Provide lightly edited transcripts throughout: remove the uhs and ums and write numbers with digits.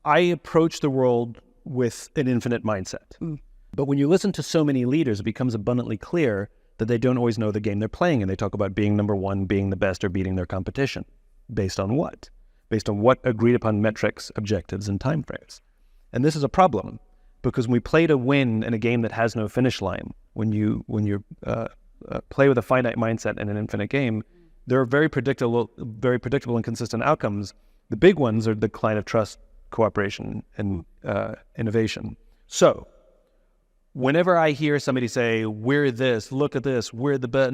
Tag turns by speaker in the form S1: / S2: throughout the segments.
S1: I approach the world with an infinite mindset. But when you listen to so many leaders, it becomes abundantly clear that they don't always know the game they're playing, and they talk about being number one, being the best, or beating their competition. Based on what? Based on what agreed upon metrics, objectives, and timeframes. And this is a problem, because when we play to win in a game that has no finish line, when you play with a finite mindset in an infinite game, there are very predictable and consistent outcomes. The big ones are decline of trust, cooperation, and innovation. So, whenever I hear somebody say, "We're this, look at this, we're the best,"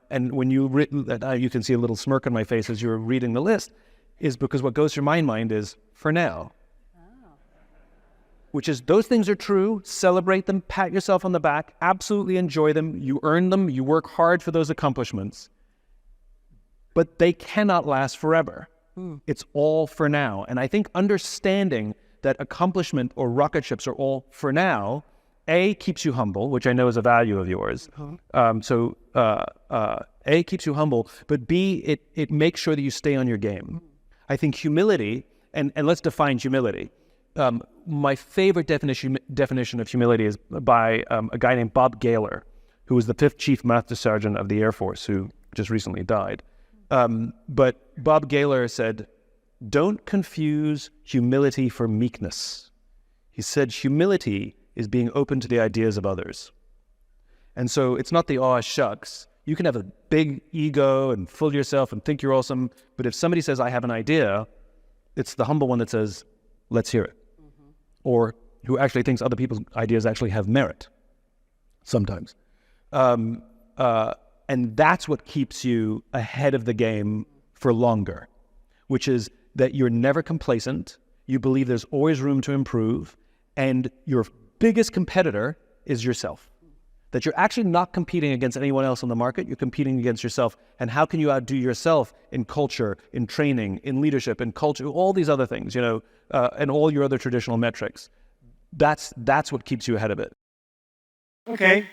S1: and when you can see a little smirk on my face as you're reading the list, is because what goes through my mind is, for now. Which is, those things are true, celebrate them, pat yourself on the back, absolutely enjoy them, you earn them, you work hard for those accomplishments, but they cannot last forever. It's all for now. And I think understanding that accomplishment or rocket ships are all for now, A, keeps you humble, which I know is a value of yours. A, keeps you humble, but B, it makes sure that you stay on your game. I think humility, and let's define humility. My favorite definition of humility is by a guy named Bob Gaylor, who was the 5th Chief Master Sergeant of the Air Force, who just recently died. But Bob Gaylor said, "Don't confuse humility for meekness." He said, humility is being open to the ideas of others. And so it's not the aw shucks. You can have a big ego and fool yourself and think you're awesome, but if somebody says, "I have an idea," it's the humble one that says, "Let's hear it." Or who actually thinks other people's ideas actually have merit, sometimes. And that's what keeps you ahead of the game for longer, which is that you're never complacent, you believe there's always room to improve, and your biggest competitor is yourself. That you're actually not competing against anyone else on the market, you're competing against yourself. And how can you outdo yourself in culture, in training, in leadership, in culture, all these other things, and all your other traditional metrics. That's what keeps you ahead of it.
S2: Okay.